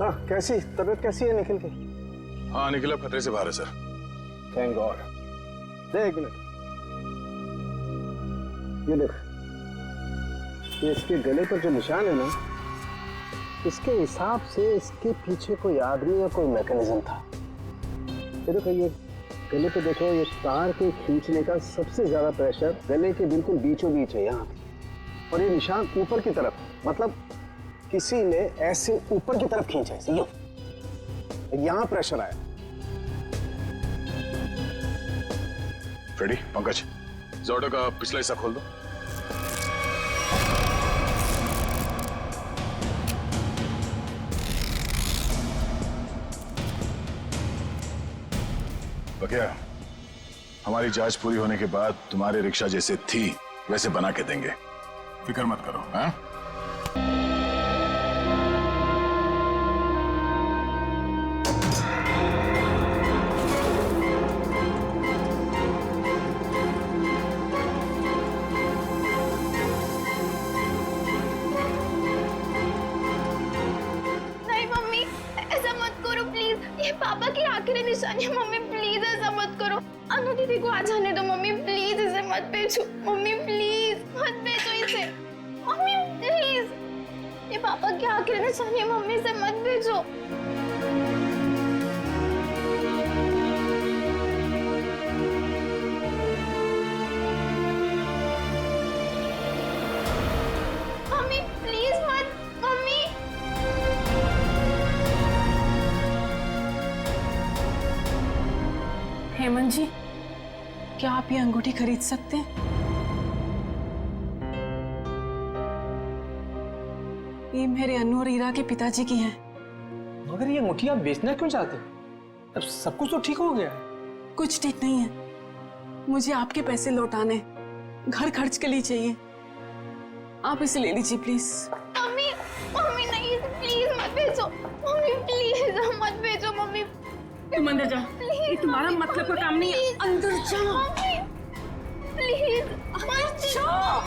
हाँ, कैसी तबीयत कैसी है निखिल की? हाँ, निखिल अब खतरे से बाहर है सर। Thank God. दे एक मिनट। ये देख, ये इसके गले पर जो निशान है ना, इसके हिसाब से इसके पीछे कोई आदमी या कोई मैकेनिज्म था। ये देखो, ये गले पे देखो, ये तार के खींचने का सबसे ज्यादा प्रेशर गले के बिल्कुल बीचों बीच है यहाँ, और ये निशान ऊपर की तरफ, मतलब किसी ने ऐसे ऊपर की तरफ खींचा है, यहाँ प्रेशर आया। फ्रेडी, पंकज, जोडो का पिछला हिस्सा खोल दो। बकिया, हमारी जांच पूरी होने के बाद तुम्हारी रिक्शा जैसे थी वैसे बना के देंगे, फिक्र मत करो। हाँ? पापा की आखिरी निशानी है मम्मी, प्लीज ऐसा मत करो। अनु दीदी को आ जाने दो मम्मी, प्लीज इसे मत भेजो मम्मी, प्लीज मत भेजो इसे मम्मी, प्लीज। ये पापा की आखिरी निशानी है मम्मी, इसे मत भेजो। मम्मी प्लीज मत, मम्मी। हेमंत जी, क्या आप ये अंगूठी खरीद सकते हैं? ये मेरे अनु और ईरा के पिताजी की है। मगर ये अंगूठी आप बेचना क्यों चाहते हो? अब सब कुछ तो ठीक हो गया है। कुछ ठीक नहीं है, मुझे आपके पैसे लौटाने, घर खर्च के लिए चाहिए। आप इसे ले लीजिए प्लीज। मम्मी, मम्मी नहीं, प्लीज मत भेजो मम्मी, प्लीज मत भेजो मम्मी। तुम अंदर जा, ये तुम्हारा मतलब का काम नहीं है। अंदर जाओ मम्मी, प्लीज मत जाओ।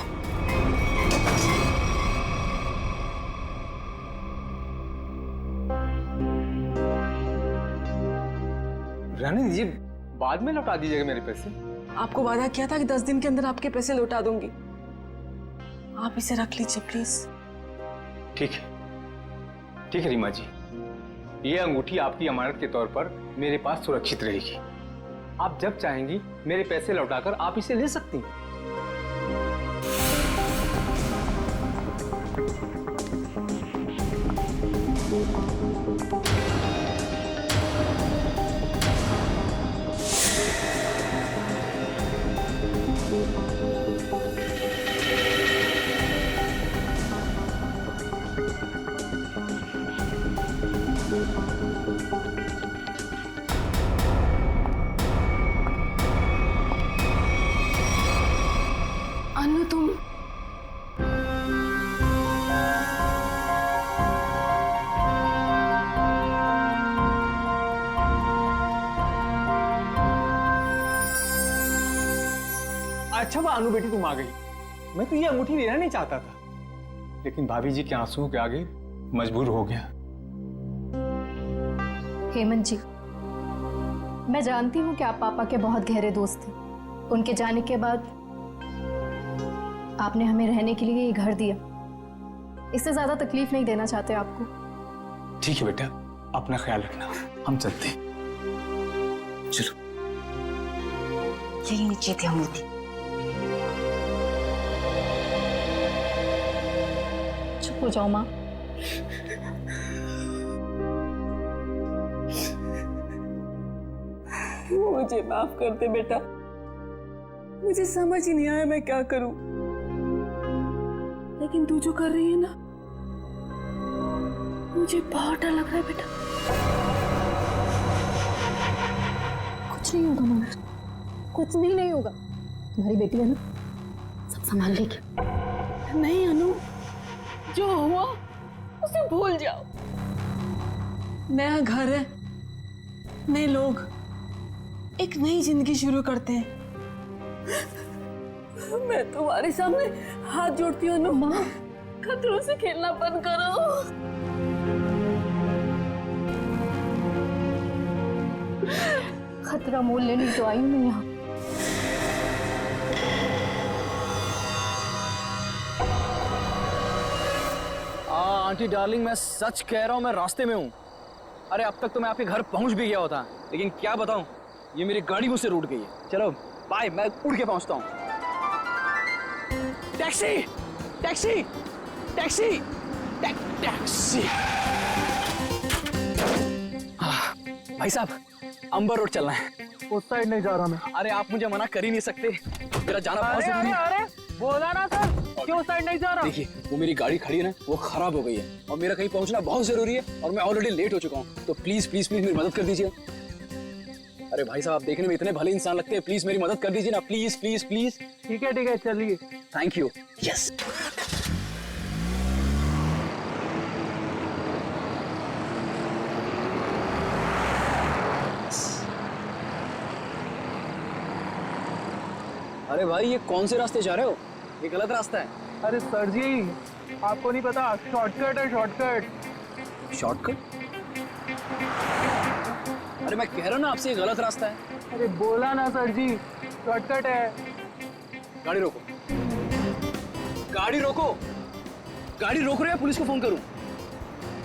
रहने दीजिए, बाद में लौटा दीजिएगा मेरे पैसे। आपको वादा किया था कि 10 दिन के अंदर आपके पैसे लौटा दूंगी। आप इसे रख लीजिए प्लीज। ठीक है रीमा जी, ये अंगूठी आपकी अमानत के तौर पर मेरे पास सुरक्षित रहेगी। आप जब चाहेंगी मेरे पैसे लौटाकर आप इसे ले सकती हैं। अनु, तुम अच्छा वो अनु बेटी तुम आ गई। मैं तो ये अंगूठी लेना नहीं चाहता था, लेकिन भाभी जी के आंसुओं के आगे मजबूर हो गया। हेमंत जी, मैं जानती हूँ कि आप पापा के बहुत गहरे दोस्त थे। उनके जाने के बाद आपने हमें रहने के लिए ये घर दिया। इससे ज्यादा तकलीफ नहीं देना चाहते आपको। ठीक है बेटा, अपना ख्याल रखना, हम चलते हैं। चलो। यही नीचे थी अंगूठी। चुप हो जाओ माँ। मुझे माफ कर दे बेटा, मुझे समझ ही नहीं आया मैं क्या करूं, लेकिन तू जो कर रही है ना, मुझे बहुत डर लग रहा है बेटा। कुछ नहीं होगा मम्मी, कुछ भी नहीं होगा। तुम्हारी बेटी है ना, सब संभाल लेगी। नहीं अनु, जो हुआ उसे भूल जाओ। नया घर है, नए लोग, एक नई जिंदगी शुरू करते हैं। मैं तुम्हारे सामने हाथ जोड़ती हूँ अनु, खतरों से खेलना बंद करो। खतरा मोल लेने तो आई हूँ मैं यहाँ। आंटी डार्लिंग, मैं सच कह रहा हूँ, मैं रास्ते में हूँ। अरे अब तक तो मैं आपके घर पहुँच भी गया होता, लेकिन क्या बताऊँ, ये मेरी गाड़ी मुझसे रूठ गई है। चलो बाय, मैं उड़ के पहुँचता हूँ। Taxi taxi taxi taxi. भाई साहब, अंबर रोड चलना है। उस साइड नहीं जा रहा मैं। अरे आप मुझे मना कर ही नहीं सकते, मेरा जाना बहुत जरूरी है। अरे बोला ना सर, क्यों साइड नहीं जा रहा? देखिए, वो मेरी गाड़ी खड़ी है ना, वो खराब हो गई है और मेरा कहीं पहुंचना बहुत जरूरी है और मैं ऑलरेडी लेट हो चुका हूँ। तो प्लीज प्लीज प्लीज मेरी मदद कर दीजिए। अरे भाई साहब, आप देखने में इतने भले इंसान लगते हैं, प्लीज मेरी मदद कर दीजिए ना, प्लीज प्लीज प्लीज। ठीक है चलिए। Thank you. यस। अरे भाई, ये कौन से रास्ते जा रहे हो? ये गलत रास्ता है। अरे सर जी, आपको नहीं पता, शॉर्टकट है शॉर्टकट। शॉर्टकट? अरे मैं कह रहा हूँ ना आपसे, ये गलत रास्ता है। अरे बोला ना सर जी, शॉर्टकट है। गाड़ी रोको, गाड़ी रोको, गाड़ी रोक रहे हैं, पुलिस को फोन करूं?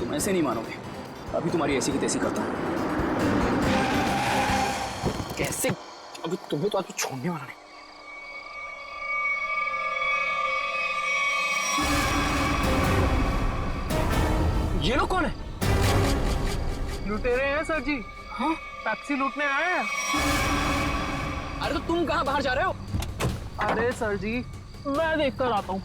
तुम ऐसे नहीं मानोगे, अभी तुम्हारी ऐसी की तैसी करता हूं। कैसे? अभी तुम्हें तो आज छोड़ने वाला नहीं। ये लोग कौन है? लुटेरे हैं सर जी। हाँ? टैक्सी लूटने आए हैं। अरे तो तुम कहाँ बाहर जा रहे हो? अरे सर जी, मैं देख कर आता हूँ।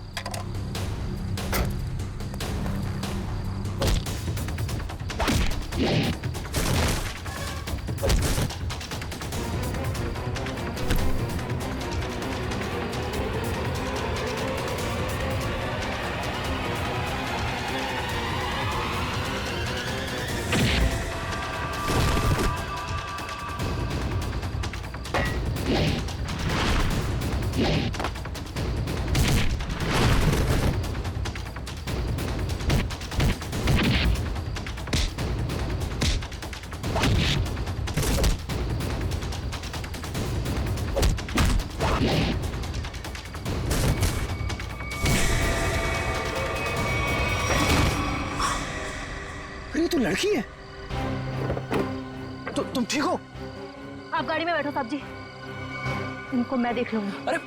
अरे तू लड़की है? तुम ठीक हो? आप गाड़ी में बैठो साहब जी, इनको मैं देख लूंगी। अरे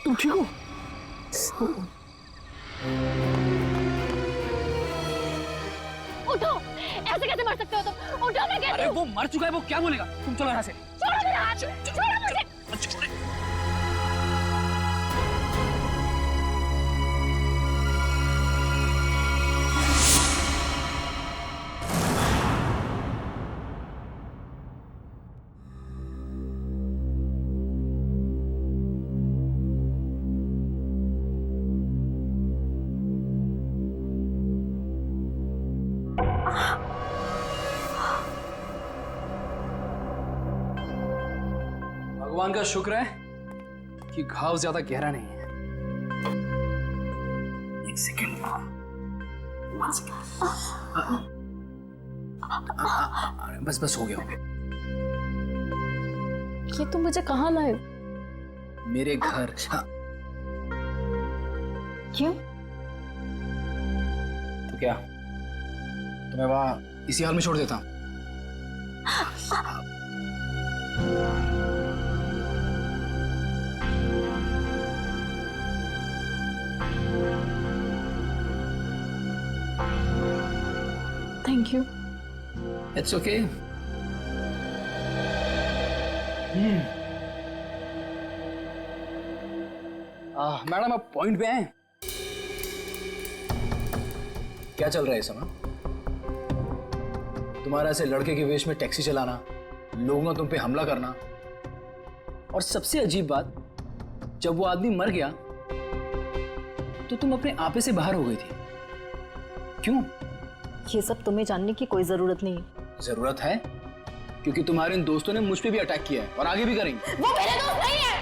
तुम ठीक हो? उठो, ऐसे कैसे मर सकते हो तुम? उठो, मैं कहती अरे हूँ। वो मर चुका है, वो क्या बोलेगा? तुम चलो यहाँ से। छोड़ो मेरा हाथ, छोड़ो मुझे। भगवान का शुक्र है कि घाव ज्यादा गहरा नहीं है। एक सेकंड, बस बस हो गया। ये तुम मुझे कहाँ लाए? मेरे घर। क्यों? तो क्या तुम्हें वहां इसी हाल में छोड़ देता? Thank you. It's okay. Madam, आप पॉइंट पे हैं? क्या चल रहा है इस समय? तुम्हारा ऐसे लड़के के वेश में टैक्सी चलाना, लोगों ने तुम पे हमला करना, और सबसे अजीब बात, जब वो आदमी मर गया तो तुम अपने आपे से बाहर हो गई थी। क्यों? ये सब तुम्हें जानने की कोई जरूरत नहीं है। जरूरत है, क्योंकि तुम्हारे इन दोस्तों ने मुझ पे भी अटैक किया है और आगे भी करेंगे। वो मेरे दोस्त नहीं है।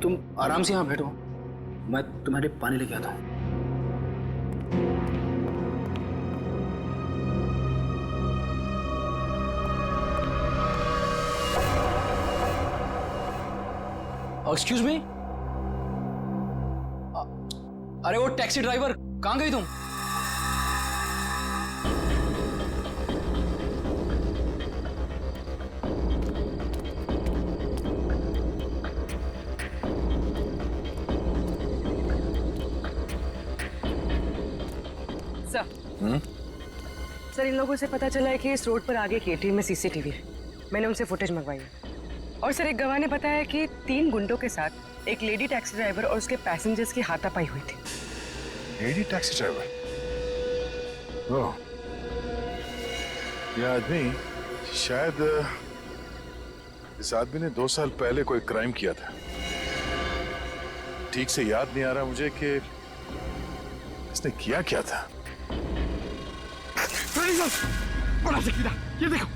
तुम आराम से यहाँ बैठो, मैं तुम्हारे पानी लेके आता हूँ। एक्सक्यूज मी, अरे वो टैक्सी ड्राइवर, कहाँ गई तुम? सर, इन लोगों से पता चला है कि इस रोड पर आगे एक एटीएम में सीसीटीवी है। मैंने उनसे फुटेज मंगवाई है। और सर, एक गवाह ने बताया कि 3 गुंडों के साथ एक लेडी टैक्सी ड्राइवर और उसके पैसेंजर्स की हाथापाई हुई थी। Lady taxi driver? ओह, ये आदमी शायद इस आदमी ने 2 साल पहले कोई क्राइम किया था। ठीक से याद नहीं आ रहा मुझे कि इसने किया क्या था। बड़ा सा कीड़ा, ये देखो।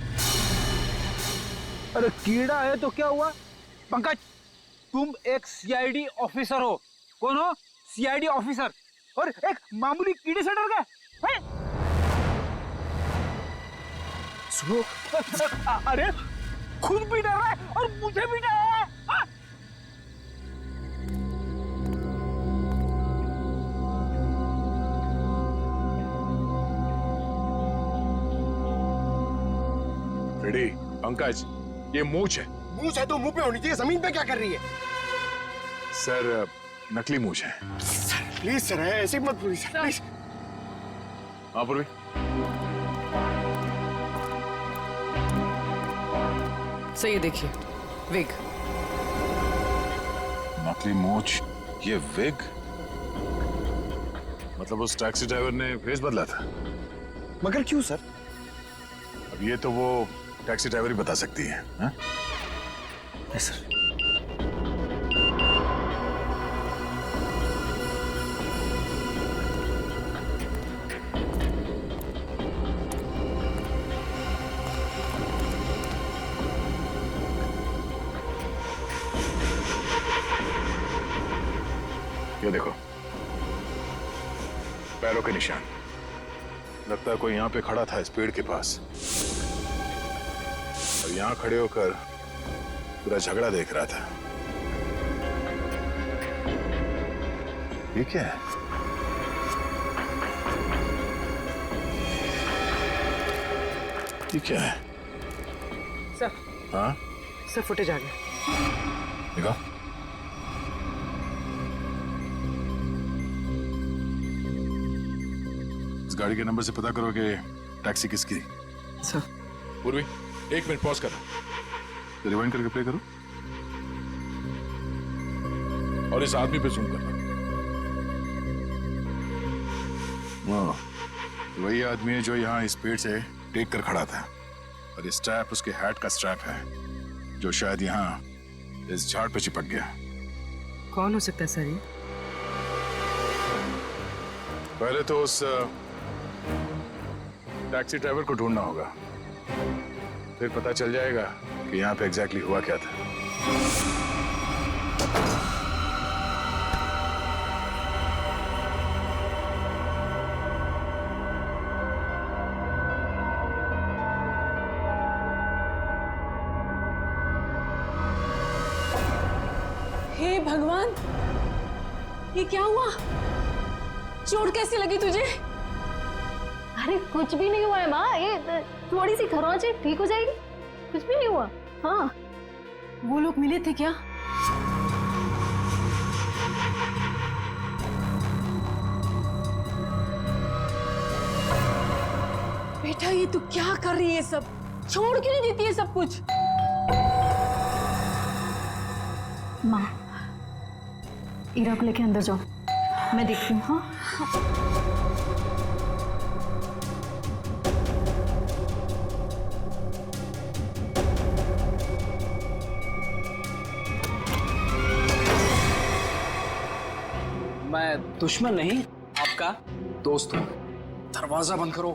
अरे कीड़ा है तो क्या हुआ? पंकज, तुम एक सीआईडी ऑफिसर हो। कौन हो? सीआईडी ऑफिसर, और एक मामूली कीड़े से डर गए हैं? सुनो, अरे खुद भी डर रहा है और मुझे भी डर रहा है। हाँ? रेडी, पंकज, ये मूंछ है। मूंछ है तो मुंह पे होनी चाहिए, जमीन पे क्या कर रही है? सर, नकली मूंछ है। प्लीज सर, ऐसे मत बोलिए सर, प्लीज। हाँ पूर्वी, सर ये देखिए, विग। नकली मूंछ, ये विग? मतलब उस टैक्सी ड्राइवर ने भेस बदला था? मगर क्यों सर? अब ये तो वो टैक्सी ड्राइवर ही बता सकती है। हाँ? Yes sir. ये देखो, पैरों के निशान। लगता है कोई यहाँ पे खड़ा था इस पेड़ के पास, और यहाँ खड़े होकर पूरा झगड़ा देख रहा था। ये क्या है? ये क्या है? सर, हाँ, सर फुटेज आ गया। देखो। इस गाड़ी के नंबर से पता करो कि टैक्सी किसकी। सर, पूर्वी, 1 मिनट पॉज करो, रिवाइंड करके प्ले करो और इस आदमी पे जूम करना। हाँ, वही आदमी है जो यहाँ इस पेड़ से टेक कर खड़ा था, और ये स्ट्रैप उसके हैट का स्ट्रैप है, जो शायद यहाँ इस झाड़ पे चिपक गया। कौन हो सकता है सर ये? पहले तो उस टैक्सी ड्राइवर को ढूंढना होगा, फिर पता चल जाएगा कि यहाँ पे एग्जैक्टली हुआ क्या था। हे भगवान, ये क्या हुआ? चोट कैसी लगी तुझे? अरे कुछ भी नहीं हुआ है माँ, ये थोड़ी सी खरोंच है, ठीक हो जाएगी, कुछ भी नहीं हुआ। हाँ, वो लोग मिले थे क्या? बेटा, ये तू क्या कर रही है? सब छोड़ क्यों नहीं देती है सब कुछ? माँ, इरा को लेके अंदर जाओ, मैं देखती हूँ। हाँ, मैं दुश्मन नहीं, आपका दोस्त हूँ। दरवाजा बंद करो।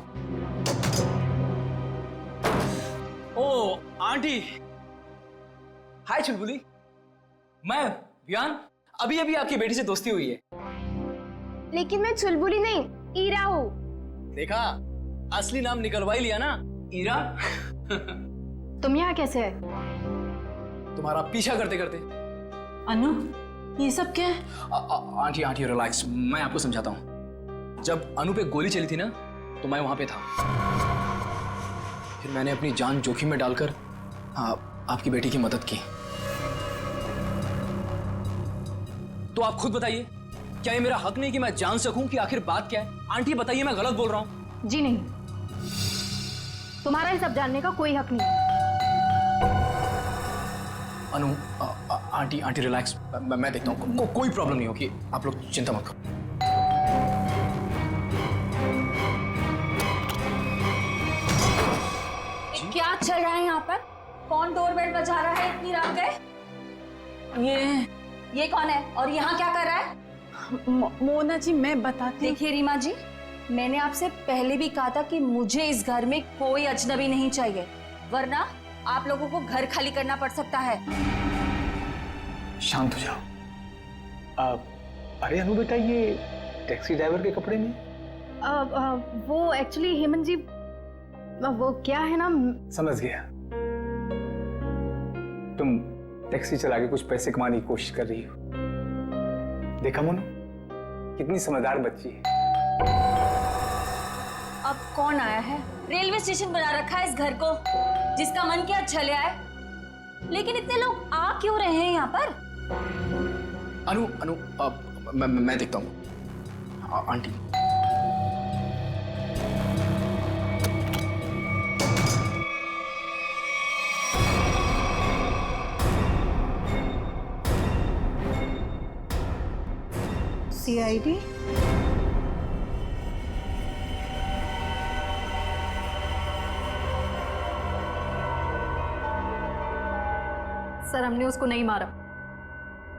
ओ आंटी, हाय चुलबुली। मैं बियान, अभी अभी आपकी बेटी से दोस्ती हुई है। लेकिन मैं चुलबुली नहीं, ईरा हूँ। देखा, असली नाम निकलवा ही लिया ना, ईरा। तुम यहाँ कैसे है? तुम्हारा पीछा करते करते। अनु, ये सब क्या है? आंटी आंटी रिलैक्स, मैं आपको समझाता हूँ। जब अनु पे गोली चली थी ना, तो मैं वहां पे था। फिर मैंने अपनी जान जोखिम में डालकर आपकी बेटी की मदद की। तो आप खुद बताइए, क्या ये मेरा हक नहीं कि मैं जान सकूं कि आखिर बात क्या है? आंटी बताइए, मैं गलत बोल रहा हूं? जी नहीं, तुम्हारा ये सब जानने का कोई हक नहीं। अनु, आंटी आंटी रिलैक्स, मैं देखता हूँ। कोई प्रॉब्लम नहीं होगी, आप लोग चिंता मत करो। क्या चल रहा है यहाँ पर? कौन डोरबेल बजा रहा है इतनी रात गए? ये कौन है और यहाँ क्या कर रहा है? मोना जी, मैं बताती हूँ। देखिए रीमा जी, मैंने आपसे पहले भी कहा था कि मुझे इस घर में कोई अजनबी नहीं चाहिए, वरना आप लोगों को घर खाली करना पड़ सकता है। शांत हो जाओ। अरे अनु बेटा, ये टैक्सी ड्राइवर के कपड़े में? वो एक्चुअली हेमंत जी, वो क्या है ना। समझ गया, तुम टैक्सी चला के कुछ पैसे कमाने की कोशिश कर रही हो। देखा मोनू, कितनी समझदार बच्ची है। अब कौन आया है? रेलवे स्टेशन बना रखा है इस घर को, जिसका मन किया चले आए। लेकिन इतने लोग आ क्यों रहे हैं यहाँ पर? अनु अनु, मैं देखता हूँ। Aunty, CID? सर, हमने उसको नहीं मारा,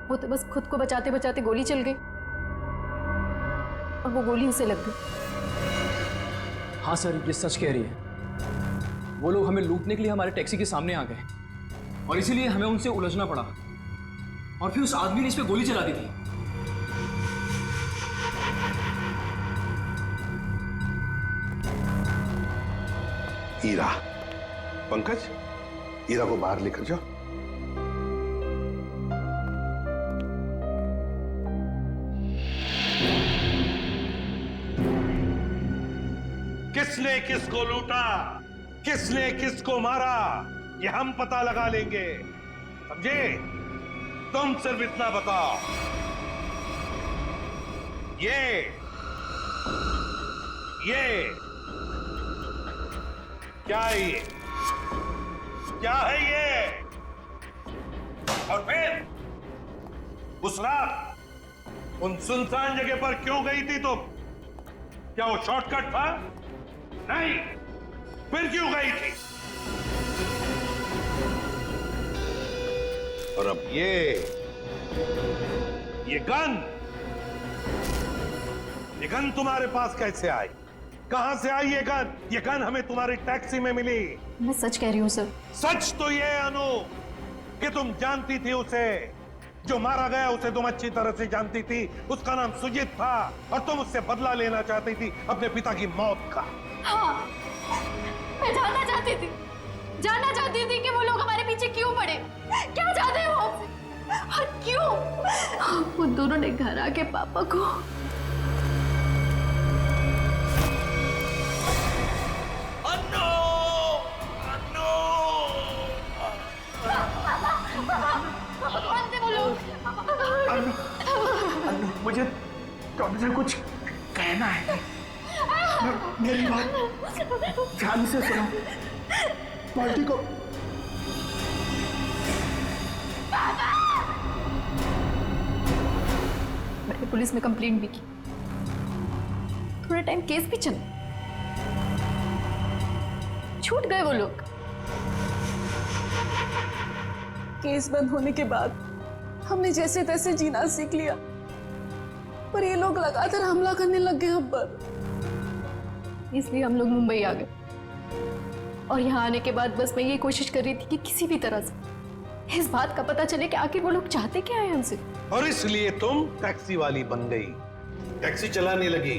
वो तो बस खुद को बचाते बचाते गोली चल गई और वो गोली उसे लग गई। हाँ सर, ये सच कह रही है। वो लोग हमें लूटने के लिए हमारे टैक्सी के सामने आ गए और इसीलिए हमें उनसे उलझना पड़ा, और फिर उस आदमी ने इस पे गोली चला दी थी। ईरा, पंकज, ईरा को बाहर लेकर जाओ। किसने किसको लूटा, किसने किसको मारा, ये हम पता लगा लेंगे, समझे? तुम सिर्फ इतना बताओ, ये क्या है? ये क्या है ये? और फिर उस रात उन सुनसान जगह पर क्यों गई थी तुम? क्या वो शॉर्टकट था? नहीं, फिर क्यों गई थी? और अब ये गन तुम्हारे पास कैसे आई? कहां से आई ये गन? ये गन हमें तुम्हारी टैक्सी में मिली। मैं सच कह रही हूँ सर। सच तो ये अनु कि तुम जानती थी उसे, जो मारा गया उसे तुम अच्छी तरह से जानती थी। उसका नाम सुजीत था और तुम उससे बदला लेना चाहती थी अपने पिता की मौत का। हाँ, मैं जानना चाहती थी कि वो लोग हमारे पीछे क्यों पड़े, क्या चाहते हैं वो हमसे, और क्यों वो दोनों ने घर आके पापा को। मुझे तुमसे कुछ कहना है। मेरी बात ध्यान से सुनो। पार्टी को मैंने पुलिस में कंप्लेंट भी की, थोड़ा टाइम केस भी चला, छूट गए वो लोग। केस बंद होने के बाद हमने जैसे तैसे जीना सीख लिया। पर ये लोग लगातार हमला करने लग गए हम पर। इसलिए हम लोग मुंबई आ गए और यहाँ आने के बाद बस मैं ये कोशिश कर रही थी कि किसी भी तरह से इस बात का पता चले कि आखिर वो लोग चाहते क्या है हमसे। और इसलिए तुम टैक्सी वाली बन गई, टैक्सी चलाने लगी,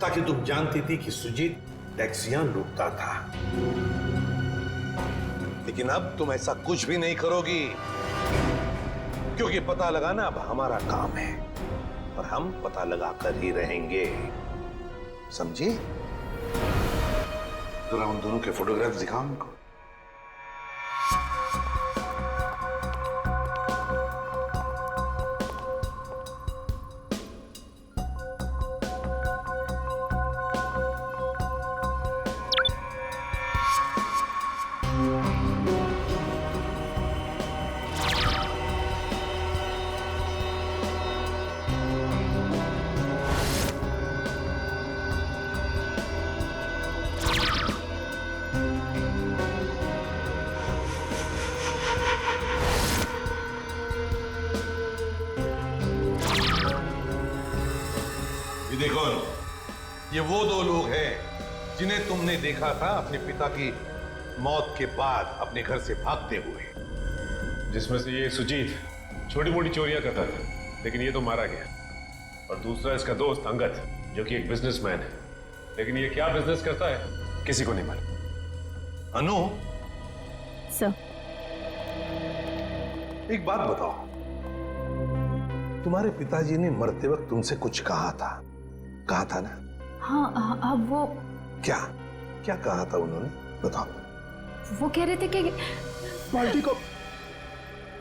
ताकि तुम जानती थी कि सुजीत टैक्सियां लूटता था। लेकिन अब तुम ऐसा कुछ भी नहीं करोगी, क्योंकि पता लगाना अब हमारा काम है और हम पता लगा कर ही रहेंगे, समझी? जरा उन दोनों के फोटोग्राफ दिखाओ उनको। देखो, ये वो दो लोग हैं जिन्हें तुमने देखा था अपने पिता की मौत के बाद अपने घर से भागते हुए। जिसमें से ये सुजीत छोटी मोटी चोरियां करता था, लेकिन ये तो मारा गया। और दूसरा इसका दोस्त अंगद, जो कि एक बिजनेसमैन है, लेकिन ये क्या बिजनेस करता है किसी को नहीं मालूम। अनु, सर, एक बात बताओ, तुम्हारे पिताजी ने मरते वक्त तुमसे कुछ कहा था ना? हाँ, अब वो क्या क्या कहा था उन्होंने, बताओ। वो कह रहे थे कि पार्टी को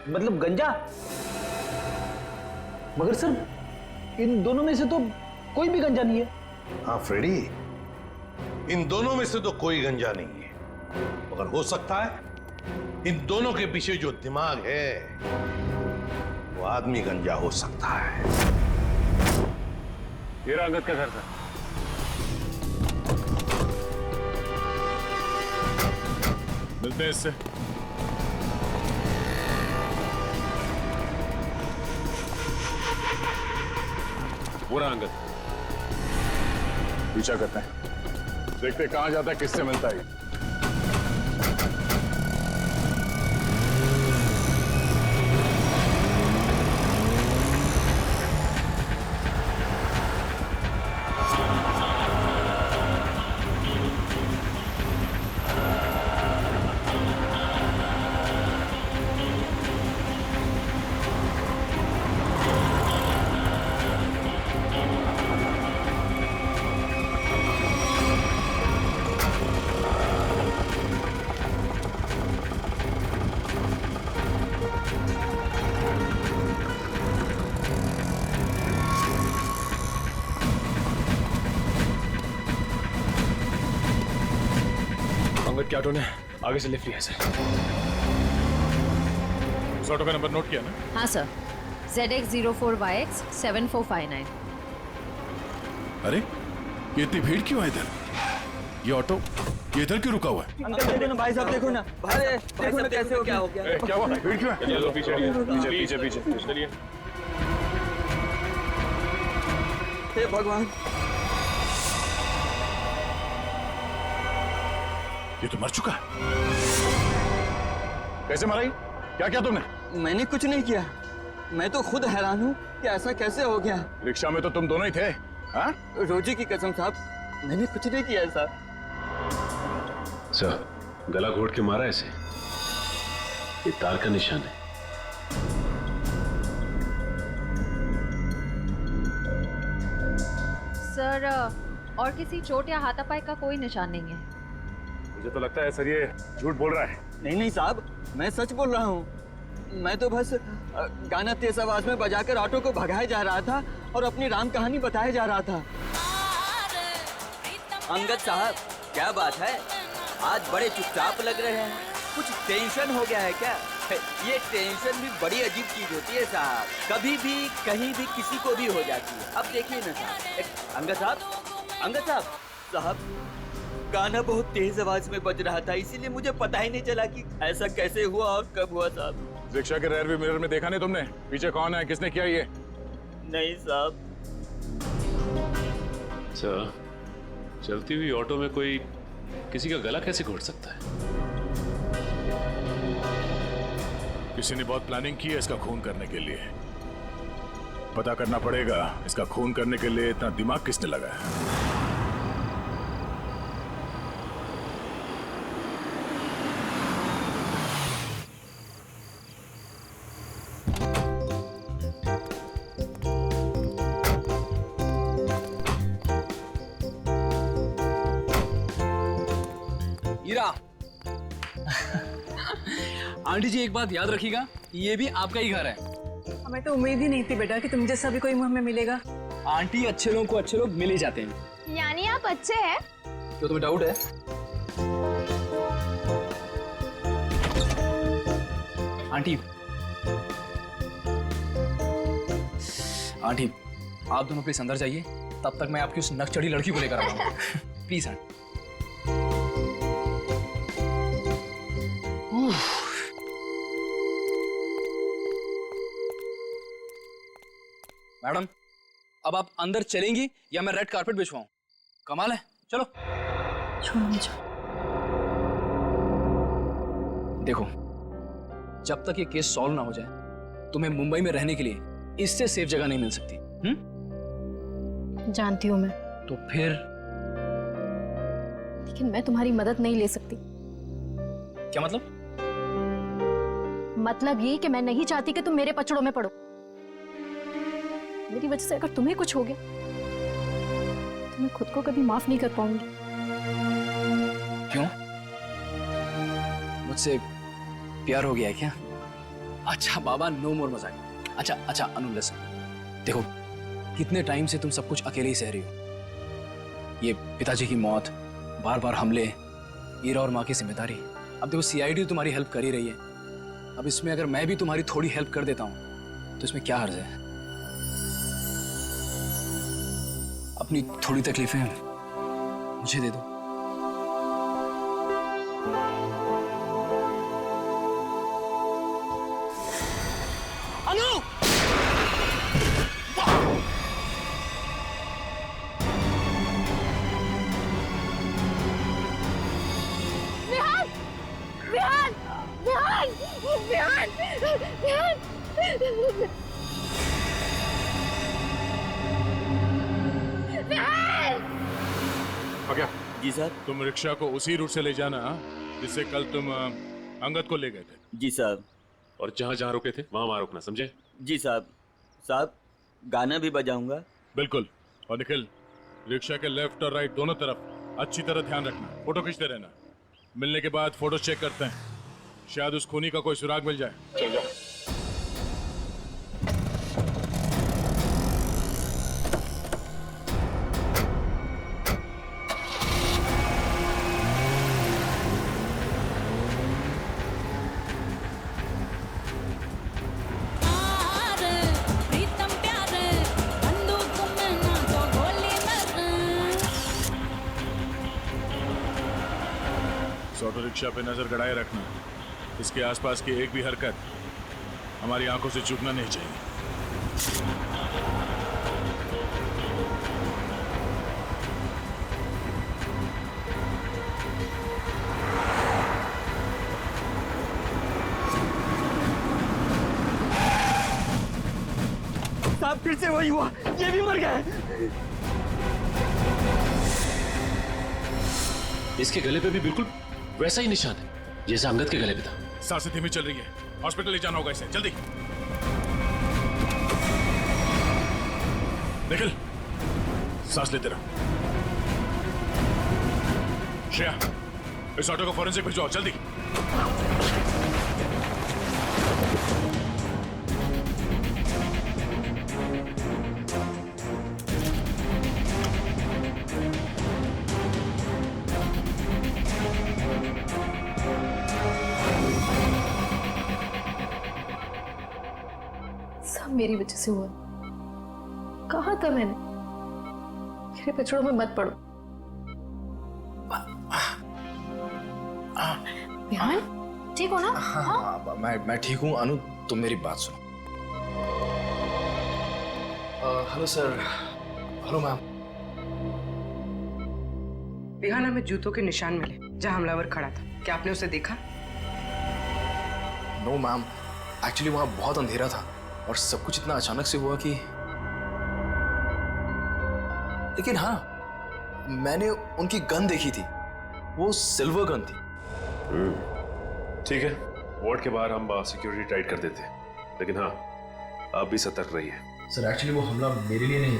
मतलब गंजा। मगर सर इन दोनों में से तो कोई भी गंजा नहीं है। हाँ फ्रेडी, इन दोनों में से तो कोई गंजा नहीं है, मगर हो सकता है इन दोनों के पीछे जो दिमाग है वो आदमी गंजा हो सकता है। ये रहा अंगद का घर था। मिलते हैं इससे। वो रहा अंगद। पीछा करते हैं, देखते कहां जाता है, किससे मिलता है। के ऑटो ने आगे से लिफ्ट लिया सर। उस ऑटो का नंबर नोट किया ना? हाँ सर, ZX04YX 7459। अरे ये इतनी भीड़ क्यों है इधर? ये ऑटो ये इधर क्यों रुका हुआ है? अंकल देखो ना, भाई साहब देखो ना, अरे देखो ना कैसे हो, क्या हो गया? क्या हुआ? भीड़ क्यों है? चलो पीछे पीछे पीछे पीछे चलिए। हे भगवान, ये तो मर चुका है। कैसे मरा? क्या किया तुमने? मैंने कुछ नहीं किया। मैं तो खुद हैरान हूँ कि ऐसा कैसे हो गया। रिक्शा में तो तुम दोनों ही थे। हाँ? रोजी की कसम साहब, मैंने कुछ नहीं किया साहब। सर, गला घोट के मारा ऐसे, ये तार का निशान है। सर, और किसी चोट या हाथापाई का कोई निशान नहीं है। मुझे तो लगता है सर ये झूठ बोल रहा है। नहीं नहीं साहब, मैं सच बोल रहा हूँ। मैं तो बस गाना तेज आवाज में बजाकर ऑटो को भगाया जा रहा था और अपनी राम कहानी बताया जा रहा था। अंगद साहब, क्या बात है? आज बड़े चुपचाप लग रहे हैं। कुछ टेंशन हो गया है क्या? ये टेंशन भी बड़ी अजीब चीज होती है साहब, कभी भी कहीं भी किसी को भी हो जाती है। अब देखिए ना साहब, अंगद साहब साहब, गाना बहुत तेज आवाज में बज रहा था, इसीलिए मुझे पता ही नहीं चला कि ऐसा कैसे हुआ और कब हुआ साहब। रिक्शा के रेयर व्यू मिरर में देखा नहीं तुमने? पीछे कौन है, किसने किया ये? नहीं साहब, अच्छा, चलती हुई ऑटो में कोई किसी का गला कैसे घोट सकता है? किसी ने बहुत प्लानिंग की है इसका खून करने के लिए। पता करना पड़ेगा इसका खून करने के लिए इतना दिमाग किसने लगाया। हीरा। आंटी जी एक बात याद रखिएगा, ये भी आपका ही घर है। हमें तो उम्मीद ही नहीं थी बेटा कि तुम जैसा भी कोई हमें मिलेगा। आंटी, अच्छे लोगों को अच्छे लोग मिल ही जाते हैं। यानी आप अच्छे हैं? तो तुम्हें डाउट है? आंटी, आंटी आप दोनों प्लीज अंदर जाइए, तब तक मैं आपकी उस नकचढ़ी लड़की को लेकर आऊंगा। Please aunty. मैडम, अब आप अंदर चलेंगी या मैं रेड कारपेट बिछवाऊं? कमाल है, चलो। छोड़ो मुझे। देखो, जब तक ये केस सॉल्व ना हो जाए तुम्हें मुंबई में रहने के लिए इससे सेफ जगह नहीं मिल सकती। जानती हूँ मैं, तो फिर लेकिन मैं तुम्हारी मदद नहीं ले सकती। क्या मतलब? मतलब ये कि मैं नहीं चाहती कि तुम मेरे पचड़ों में पड़ो। मेरी वजह से अगर तुम्हें कुछ हो गया तो मैं खुद को कभी माफ नहीं कर पाऊंगी। क्यों? मुझसे प्यार हो गया है क्या? अच्छा बाबा, नो मोर मजाक। अच्छा अनु लिसन, देखो कितने टाइम से तुम सब कुछ अकेले ही सह रही हो। ये पिताजी की मौत, बार बार हमले, ईरा और माँ की जिम्मेदारी। अब देखो सीआईडी तुम्हारी हेल्प कर ही रही है। अब इसमें अगर मैं भी तुम्हारी थोड़ी हेल्प कर देता हूँ तो इसमें क्या हर्ज है? अपनी थोड़ी तकलीफें मुझे दे दो। अनु! विहान! विहान! विहान! विहान! विहान! हो गया? जी सर। तुम रिक्शा को उसी रूट से ले जाना जिससे कल तुम अंगद को ले गए थे। जी साहब। और जहाँ जहाँ रुके थे वहाँ रुकना, समझे? जी साहब। साहब, गाना भी बजाऊंगा। बिल्कुल। और निखिल, रिक्शा के लेफ्ट और राइट दोनों तरफ अच्छी तरह ध्यान रखना, फोटो खींचते रहना। मिलने के बाद फोटो चेक करते हैं, शायद उस खूनी का कोई सुराग मिल जाए। चल जाओ। ऑटो रिक्शा पे नजर गड़ाए रखना, इसके आसपास की एक भी हरकत हमारी आंखों से चूकना नहीं चाहिए। साहब, फिर से वही हुआ, ये भी मर गए। इसके गले पे भी बिल्कुल वैसा ही निशान है जैसा अंगद के गले पे था। सांसें धीमी चल रही है, हॉस्पिटल ले जाना होगा इसे, जल्दी। निखिल, सांस लेते रहो। श्रेया, इस ऑटो को फॉरेंसिक भिजवाओ, जल्दी। मेरी वजह से हुआ। कहा था मैंने, मेरे पछड़ों में मत पड़ो। विहान, ठीक हो ना? हाँ, मैं ठीक हूँ। अनु, तुम मेरी बात सुनो। Hello sir. Hello ma'am. बिहाना में जूतों के निशान मिले जहां हमलावर खड़ा था। क्या आपने उसे देखा? नो मैम, एक्चुअली वहां बहुत अंधेरा था और सब कुछ इतना अचानक से हुआ कि, लेकिन हाँ, मैंने उनकी गन देखी थी, वो सिल्वर गन थी। ठीक है, वार्ड के बाहर हम सिक्योरिटी टाइट कर देते हैं, लेकिन हाँ, आप भी सतर्क रहिए। सर एक्चुअली वो हमला मेरे लिए नहीं,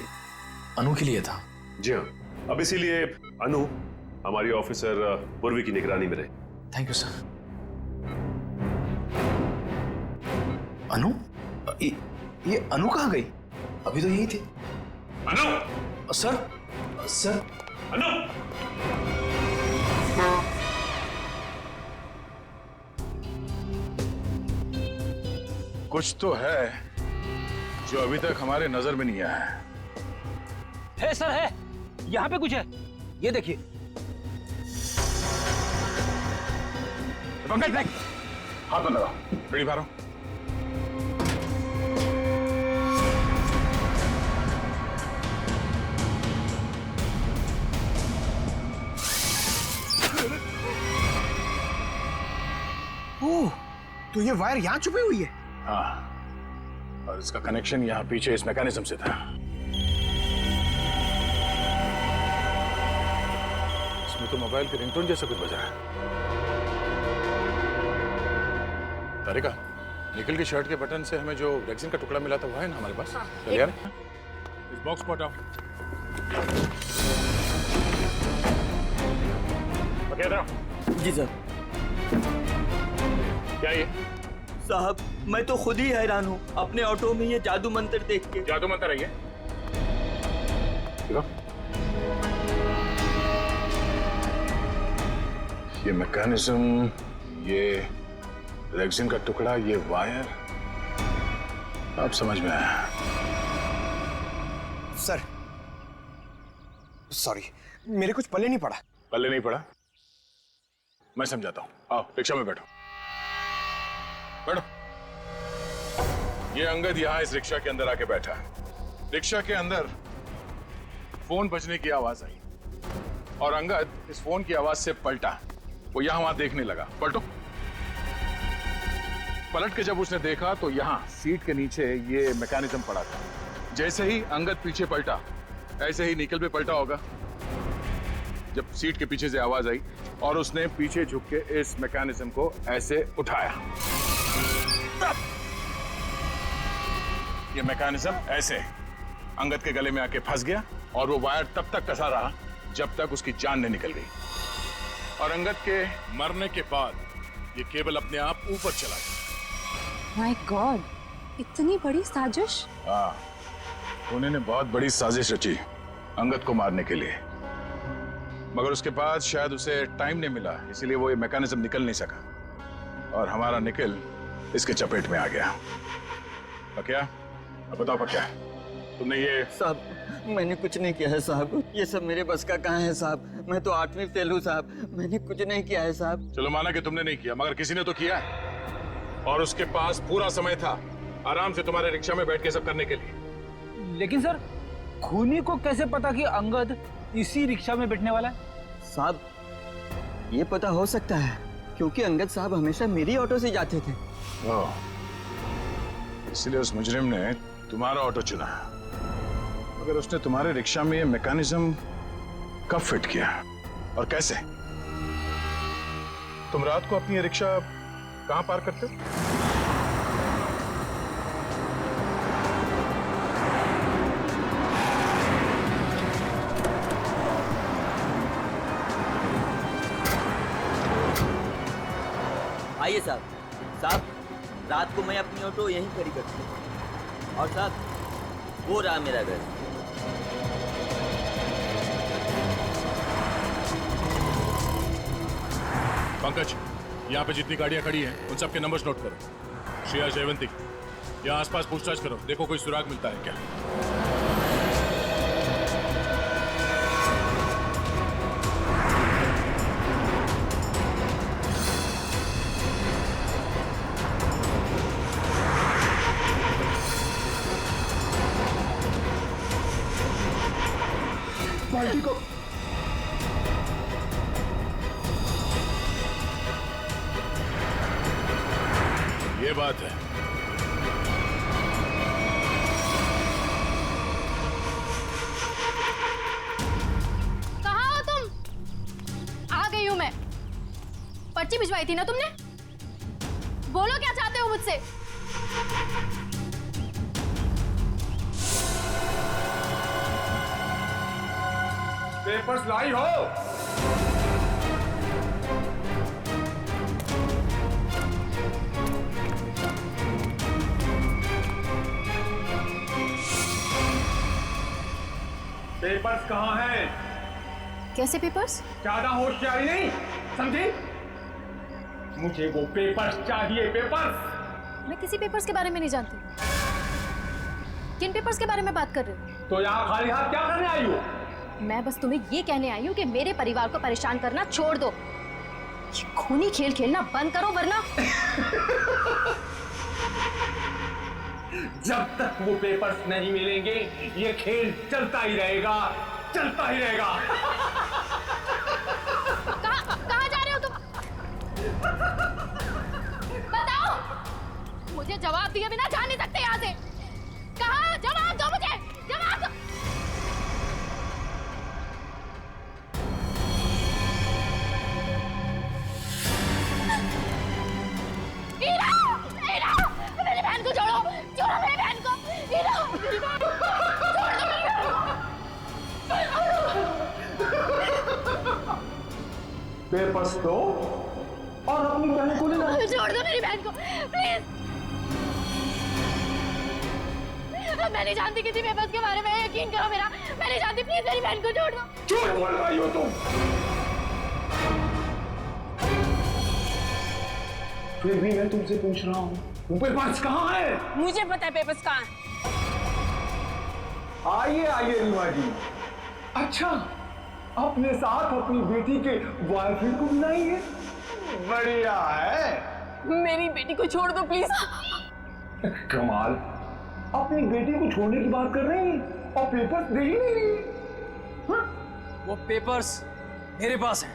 अनु के लिए था। जी हाँ, अब इसीलिए अनु हमारी ऑफिसर पूर्वी की निगरानी में रहे। Thank you sir. अनु? ये अनु कहाँ गई? अभी तो यही थी। अनु! सर अनु! कुछ तो है जो अभी तक हमारे नजर में नहीं आया है सर, है यहाँ पे कुछ है, ये देखिए। पंकज देख, हाथ में लगाओ, बीड़ी मारो। ओह, तो ये वायर यहाँ छुपी हुई है? हाँ, और इसका कनेक्शन यहाँ पीछे इस मैकेनिज्म से था। इसमें तो मोबाइल के रिंगटोन जैसा कुछ बजा है। तारिका, निकल की शर्ट के बटन से हमें जो रेक्सिन का टुकड़ा मिला था वो है ना हमारे पास? चल यार, इस बॉक्स को हटाओ। जी सर। क्या ये? साहब, मैं तो खुद ही हैरान हूँ अपने ऑटो में ये जादू मंत्र देख के। जादू मंत्र है ये? देखो, ये मैकेनिज्म, ये रेक्सिन का टुकड़ा, ये वायर, अब समझ में आया। सर, सॉरी, मेरे कुछ पल्ले नहीं पड़ा। पल्ले नहीं पड़ा? मैं समझाता हूँ, आओ रिक्शा में बैठो। बैठो। ये अंगद यहाँ इस रिक्शा के अंदर आके बैठा। रिक्शा के अंदर फोन बजने की आवाज आई और अंगद इस फोन की आवाज से पलटा। वो यहाँ वहां देखने लगा। पलटो। पलट के जब उसने देखा तो यहाँ सीट के नीचे ये मैकेनिज्म पड़ा था। जैसे ही अंगद पीछे पलटा, ऐसे ही निकल पे पलटा होगा जब सीट के पीछे से आवाज आई और उसने पीछे झुक के इस मैकेनिज्म को ऐसे उठाया। ये मैकेनिज्म ऐसे अंगद के गले में आके फंस गया और वो वायर तब तक कसा रहा जब तक उसकी जान नहीं निकल गई। और अंगद के मरने के बाद ये केबल अपने आप ऊपर चला गया। माय गॉड, इतनी बड़ी साजिश। हाँ, उन्होंने बहुत बड़ी साजिश रची अंगद को मारने के लिए, मगर उसके बाद शायद उसे टाइम नहीं मिला, इसीलिए वो ये मैकेनिज्म निकल नहीं सका और हमारा निकल इसके चपेट में आ गया। पक्या, अब बताओ पक्या, तुमने ये? साहब, मैंने कुछ नहीं किया है साहब, ये सब मेरे बस का कहाँ है साहब, मैं तो 8वीं फेल हूँ साहब, मैंने कुछ नहीं किया है साहब। चलो माना कि तुमने नहीं किया, मगर किसी ने तो किया है और उसके पास पूरा समय था आराम से तुम्हारे रिक्शा में बैठ के सब करने के लिए। लेकिन सर, खूनी को कैसे पता कि अंगद इसी रिक्शा में बैठने वाला है? साहब, ये पता हो सकता है क्योंकि अंगद साहब हमेशा मेरी ऑटो से जाते थे। इसलिए उस मुजरिम ने तुम्हारा ऑटो चुना। मगर उसने तुम्हारे रिक्शा में ये मैकेनिज्म कब फिट किया और कैसे? तुम रात को अपनी ये रिक्शा कहां पार्क करते हो? आइए साहब। साहब, रात को मैं अपनी ऑटो यहीं खड़ी करती हूँ और साहब वो रहा मेरा घर। पंकज, यहाँ पे जितनी गाड़ियाँ खड़ी हैं उन सबके नंबर्स नोट करो। श्रेया, जयवंती, यहाँ आसपास पूछताछ करो, देखो कोई सुराग मिलता है क्या। बाल्टी को बात है? कहाँ हो तुम? आ गई हूं मैं। पर्ची भिजवाई थी ना तुमने? बोलो क्या चाहते हो मुझसे? पेपर्स लाई हो? पेपर्स कहाँ हैं? कैसे पेपर्स? ज्यादा होशियारी नहीं, समझी? मुझे वो पेपर्स चाहिए, पेपर्स। मैं किसी पेपर्स के बारे में नहीं जानती। किन पेपर्स के बारे में बात कर रहे हो? तो यहाँ खाली हाथ क्या करने आई हो? मैं बस तुम्हें ये कहने आई हूँ कि मेरे परिवार को परेशान करना छोड़ दो। ये खूनी खेल खेलना बंद करो वरना जब तक वो पेपर्स नहीं मिलेंगे ये खेल चलता ही रहेगा, चलता ही रहेगा। कहाँ जा रहे हो तुम? बताओ, मुझे जवाब दिए बिना जा नहीं सकते यहाँ से। कहाँ? जवाब दो मुझे, जवाब दो। मेरी बहन को छोड़ो, छोड़ो मेरी बहन को। मेरी बहन, छोड़ दो मेरी बहन को। पेपर्स दो और अपनी बहन को ले लो। छोड़ दो मेरी बहन को, प्लीज। मैं नहीं जानती किसी पेपर्स के बारे में, यकीन करो मेरा। मैं नहीं जानती, प्लीज मेरी बहन को छोड़ दो। झूठ बोल रही हो तुम। फिर भी मैं तुमसे पूछ रहा हूँ, पेपर्स कहाँ है? मुझे पता है पेपर्स कहाँ है। आइए आइए रीमा जी। अच्छा, अपने साथ अपनी बेटी के बॉयफ्रेंड को बुलाइए। बढ़िया है। मेरी बेटी को छोड़ दो प्लीज। कमाल, अपनी बेटी को छोड़ने की बात कर रही हैं और पेपर्स दे ही नहीं रही। वो पेपर्स मेरे पास हैं।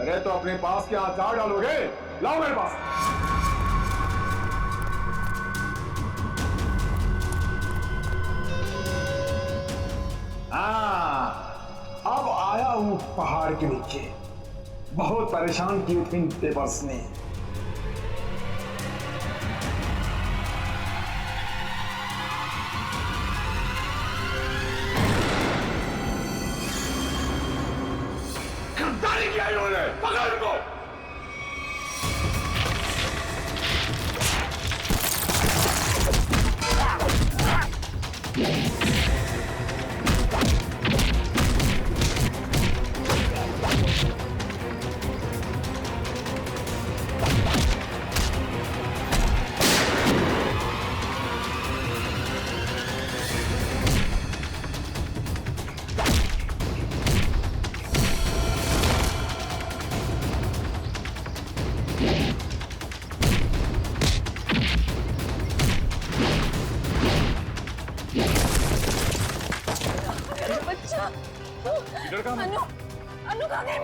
अरे तो अपने पास क्या अचार डालोगे? लाओ मेरे पास। अब आया हूं पहाड़ के नीचे। बहुत परेशान किए थे इन पेपर्स ने। गद्दारी किया इन्होंने, पकड़ इनको।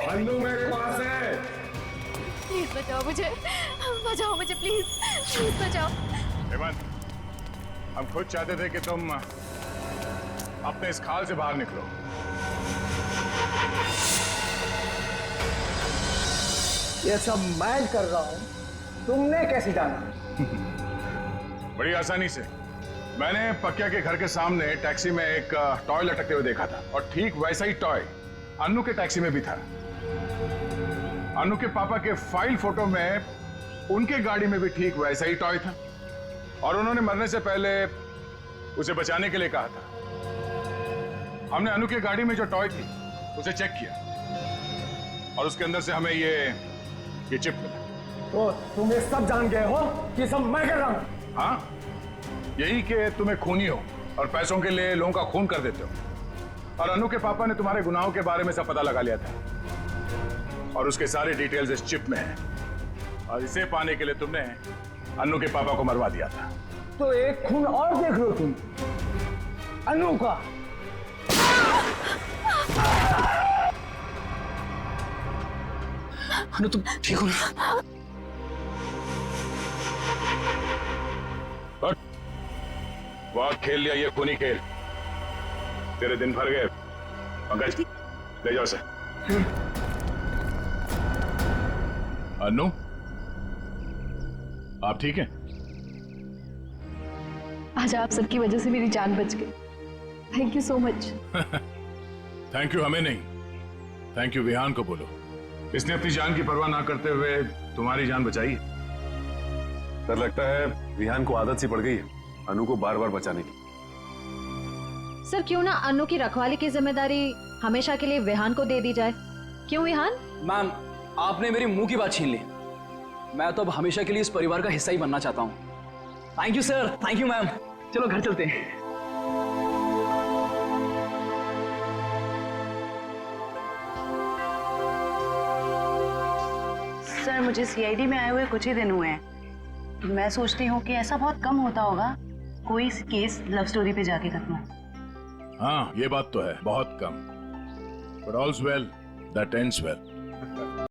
अन्नू मेरे पास है। प्लीज बचाओ मुझे, बचाओ मुझे, प्लीज प्लीज बचाओ। हेमंत, हम खुद चाहते थे कि तुम अपने इस खाल से बाहर निकलो। ये सब मैं कर रहा हूं, तुमने कैसे जाना? बड़ी आसानी से। मैंने पक्या के घर के सामने टैक्सी में एक टॉय लटकते हुए देखा था और ठीक वैसा ही टॉय अन्नू के टैक्सी में भी था। अन्नू के पापा के फाइल फोटो में उनके गाड़ी में भी ठीक वैसा ही टॉय था और उन्होंने मरने से पहले उसे बचाने के लिए कहा था। हमने अन्नू की गाड़ी में जो टॉय थी उसे चेक किया और उसके अंदर से हमें ये चिप मिला। तो तुम ये सब जान गए हो कि सब मैं कर रहा हूं? हाँ, यही कि तुम्हें खूनी हो और पैसों के लिए लोगों का खून कर देते हो। और अन्नू के पापा ने तुम्हारे गुनाहों के बारे में सब पता लगा लिया था और उसके सारे डिटेल्स इस चिप में हैं और इसे पाने के लिए तुमने अन्नू के पापा को मरवा दिया था। तो एक खून और देख लो तुम, अन्नू का। अनु तुम ठीक हो ना? बहुत खेल लिया ये खूनी खेल, तेरे दिन भर गए। पंकज ले जाओ उसे। अनु आप ठीक हैं? आज आप सबकी वजह से मेरी जान बच गई। Thank you so much. Thank you हमें नहीं, थैंक यू विहान को बोलो। इसने अपनी जान की परवाह ना करते हुए तुम्हारी जान बचाई। सर लगता है विहान को आदत सी पड़ गई है अनु को बार बार बचाने की। सर क्यों ना अनु की रखवाली की जिम्मेदारी हमेशा के लिए विहान को दे दी जाए? क्यों विहान? मैम आपने मेरी मुंह की बात छीन ली। मैं तो अब हमेशा के लिए इस परिवार का हिस्सा ही बनना चाहता हूँ। Thank you sir, thank you ma'am. चलो घर चलते हैं। सर मुझे सीआईडी में आए हुए कुछ ही दिन हुए हैं। मैं सोचती हूँ कि ऐसा बहुत कम होता होगा कोई केस लव स्टोरी पे जाके खत्म हो। हाँ ये बात तो है, बहुत कम। But all's well that ends well.